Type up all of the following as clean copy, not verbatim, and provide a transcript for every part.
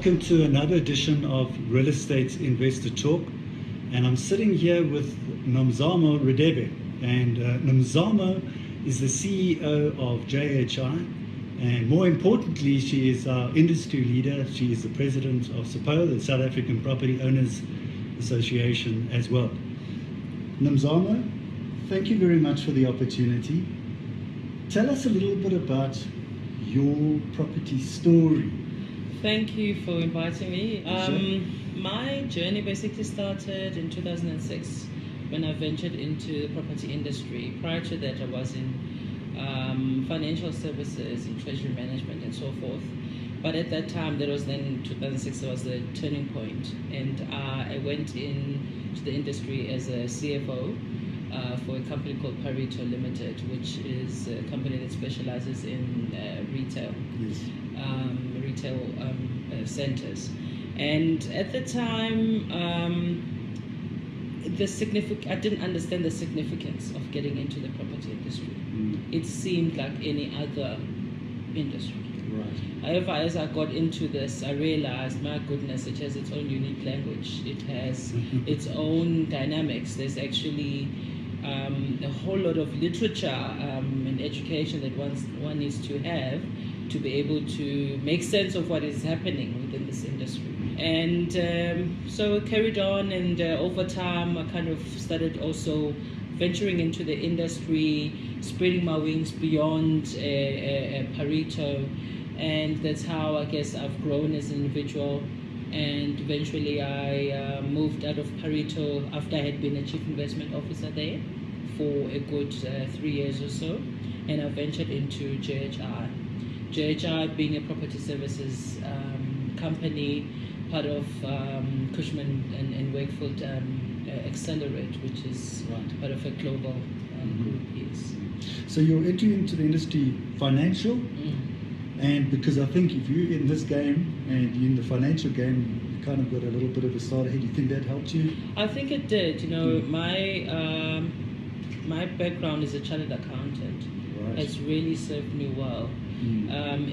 welcome to another edition of Real Estate Investor Talk. And I'm sitting here with Nomzamo Radebe. And Nomzamo is the CEO of JHI. And more importantly, she is our industry leader. She is the president of SAPO, the South African Property Owners Association as well. Nomzamo, thank you very much for the opportunity. Tell us a little bit about your property story. Thank you for inviting me. My journey basically started in 2006 when I ventured into the property industry. Prior to that, I was in financial services, in treasury management and so forth. But at that time, that was then in 2006, that was the turning point. And I went into the industry as a CFO for a company called Pareto Limited, which is a company that specializes in retail. Yes. Retail centers. And at the time, I didn't understand the significance of getting into the property industry. It seemed like any other industry. Right. However, as I got into this, I realized, my goodness, it has its own unique language. It has its own dynamics. There's actually a whole lot of literature and education that one needs to have to be able to make sense of what is happening within this industry. And so it carried on, and over time I kind of started also venturing into the industry, spreading my wings beyond Pareto, and that's how I guess I've grown as an individual. And eventually I moved out of Pareto after I had been a chief investment officer there for a good 3 years or so, and I ventured into JHI. JHI being a property services company, part of Cushman and Wakefield Accelerate, which is part of a global group. Yes. So you're entering into the industry financial, and because I think if you're in this game and you're in the financial game, you kind of got a little bit of a start ahead. You think that helped you? I think it did. You know, my background as a chartered accountant has really served me well.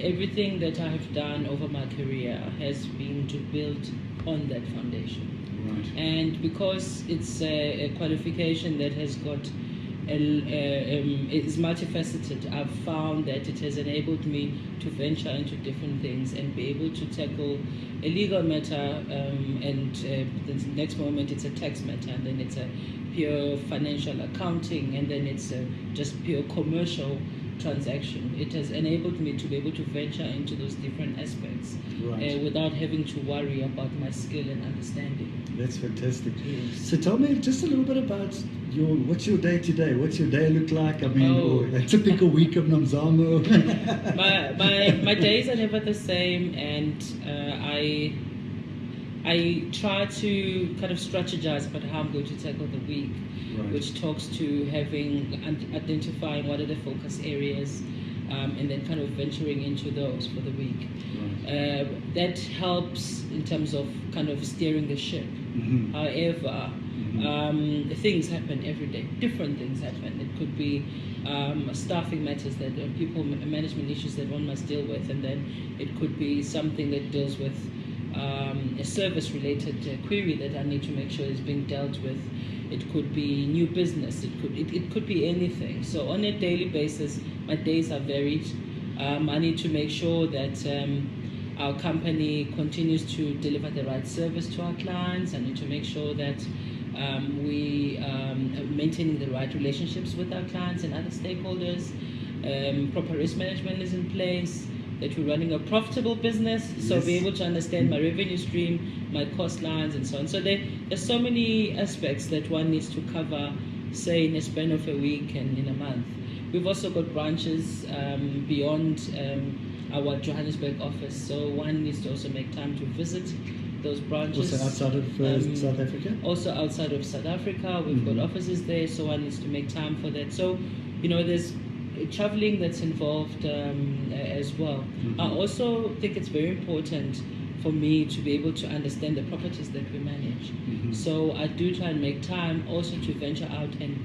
Everything that I have done over my career has been to build on that foundation. And because it's a qualification that has got is multifaceted, I've found that it has enabled me to venture into different things and be able to tackle a legal matter, and the next moment it's a tax matter, and then it's a pure financial accounting, and then it's just pure commercial transaction. It has enabled me to be able to venture into those different aspects without having to worry about my skill and understanding. That's fantastic. Yes. So tell me just a little bit about what's your day to day? What's your day look like? I mean, or a typical week of Nomzamo. my days are never the same, and I try to kind of strategize about how I'm going to tackle the week, which talks to identifying what are the focus areas, and then kind of venturing into those for the week. That helps in terms of kind of steering the ship. However, things happen every day. Different things happen. It could be staffing matters that people management issues that one must deal with, and then it could be something that deals with a service-related query that I need to make sure is being dealt with. It could be new business. It could be anything. So on a daily basis, my days are varied. I need to make sure that our company continues to deliver the right service to our clients. I need to make sure that we are maintaining the right relationships with our clients and other stakeholders. Proper risk management is in place, that we're running a profitable business, so be able to understand my revenue stream, my cost lines, and so on. So there's so many aspects that one needs to cover, say, in a span of a week and in a month. We've also got branches beyond our Johannesburg office, so one needs to also make time to visit those branches. Also outside of South Africa? Also outside of South Africa, we've got offices there, so one needs to make time for that. So, you know, there's traveling that's involved as well. I also think it's very important for me to be able to understand the properties that we manage. So I do try and make time also to venture out and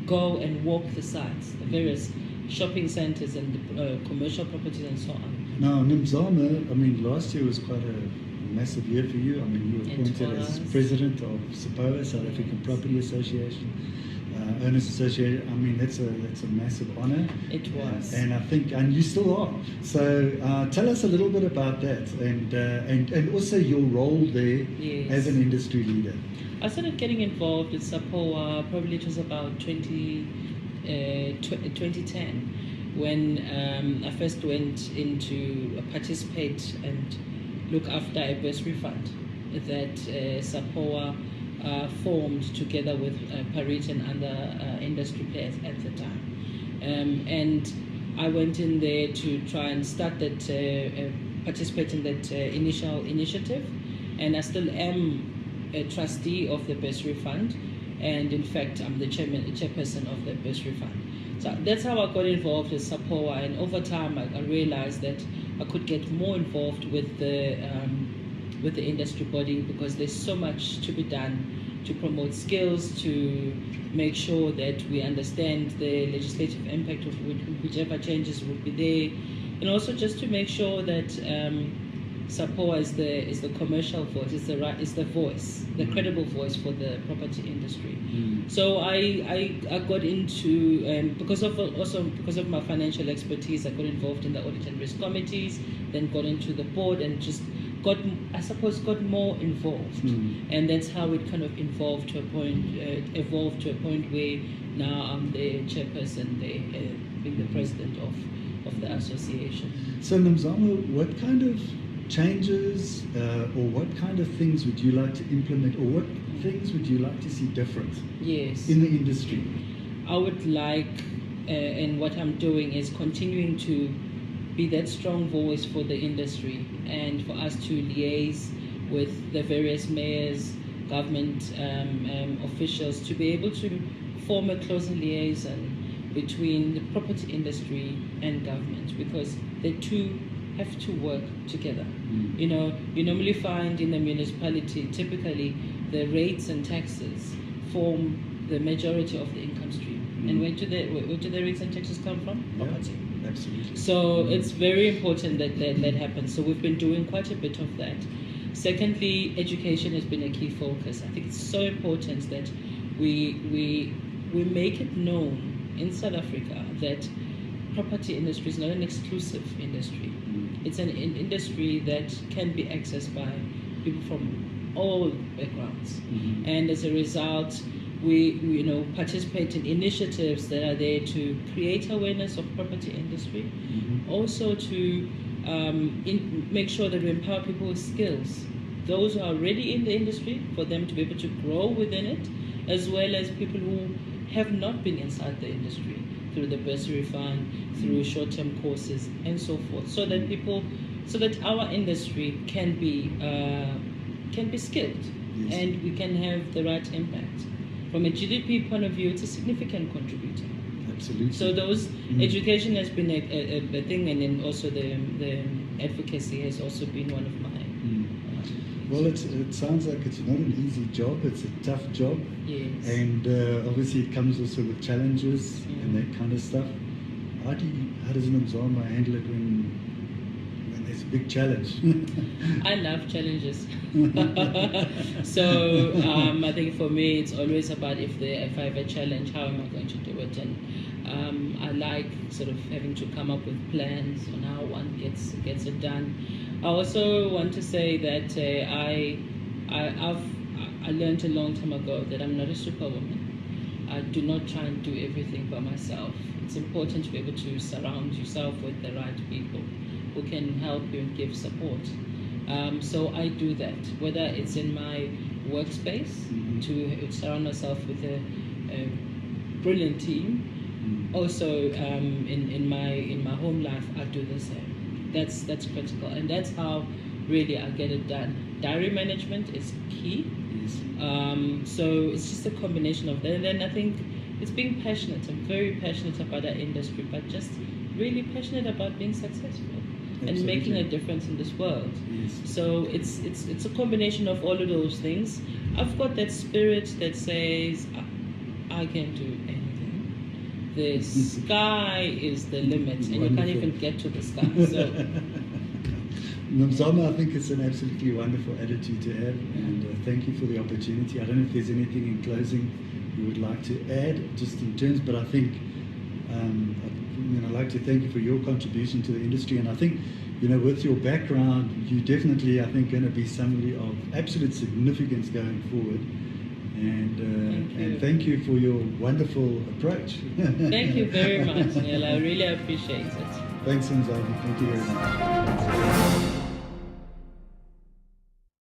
go and walk the sites, the various shopping centres and commercial properties and so on. Now, Nomzamo, I mean, last year was quite a massive year for you. I mean, you were appointed as president of SAPOA, South African Property Association, Owners Association. I mean, that's a massive honour. It was. And I think, and you still are. So tell us a little bit about that, and also your role there as an industry leader. I started getting involved with SAPOA, probably it was about 2010, when I first went into participate and look after a bursary fund that SAPOA formed together with Parit and other industry players at the time. And I went in there to try and start that, participate in that initial initiative, and I still am a trustee of the bursary fund, and in fact I'm the chairperson of the bursary fund. So that's how I got involved with SAPOA, and over time I realized that I could get more involved with the industry body, because there's so much to be done to promote skills, to make sure that we understand the legislative impact of whichever changes would be there, and also just to make sure that SAPOA is the commercial voice, is the voice, the credible voice for the property industry. So I got into, because of my financial expertise, I got involved in the audit and risk committees, then got into the board, and just got more involved. And that's how it kind of evolved to a point where now I'm the chairperson, being the president of the association. So Nomzamo, what kind of changes or what kind of things would you like to implement, or what things would you like to see different in the industry? I would like, and what I'm doing is continuing to be that strong voice for the industry, and for us to liaise with the various mayors, government officials, to be able to form a close liaison between the property industry and government, because the two have to work together. You know, you normally find in the municipality, typically the rates and taxes form the majority of the income stream. And where do the rates and taxes come from? Property. Absolutely. So it's very important that happens. So we've been doing quite a bit of that. Secondly, education has been a key focus. I think it's so important that we make it known in South Africa that property industry is not an exclusive industry. It's an industry that can be accessed by people from all backgrounds. And as a result, we participate in initiatives that are there to create awareness of property industry, also to make sure that we empower people with skills, those who are already in the industry, for them to be able to grow within it, as well as people who have not been inside the industry, through the bursary fund, through short-term courses, and so forth, so that our industry can be skilled, and we can have the right impact. From a GDP point of view, it's a significant contributor. Absolutely. So those education has been a thing, and then also the advocacy has also been one of mine. Well, it sounds like it's not an easy job. It's a tough job. Yes. And obviously it comes also with challenges and that kind of stuff. How does Nomzamo handle it when there's a big challenge? I love challenges. So I think for me it's always about if I have a challenge, how am I going to do it? And I like sort of having to come up with plans on how one gets it done. I also want to say that I learned a long time ago that I'm not a superwoman. I do not try and do everything by myself. It's important to be able to surround yourself with the right people who can help you and give support. So I do that, whether it's in my workspace, to surround myself with a brilliant team. Also in my home life, I do the same. That's critical, and that's how really I get it done. Diary management is key. So it's just a combination of that. And then I think it's being passionate. I'm very passionate about our industry, but just really passionate about being successful and making a difference in this world. So it's a combination of all of those things. I've got that spirit that says I can do anything. the sky is the limit, and you can't even get to the sky. So, Nomzamo, I think it's an absolutely wonderful attitude to have, and thank you for the opportunity. I don't know if there's anything in closing you would like to add, just in terms, but I think I'd like to thank you for your contribution to the industry, and I think, with your background, you definitely, I think, going to be somebody of absolute significance going forward. And thank you for your wonderful approach. Thank you very much, Neale. I really appreciate it. Thanks, Nomzamo. Thank you very much.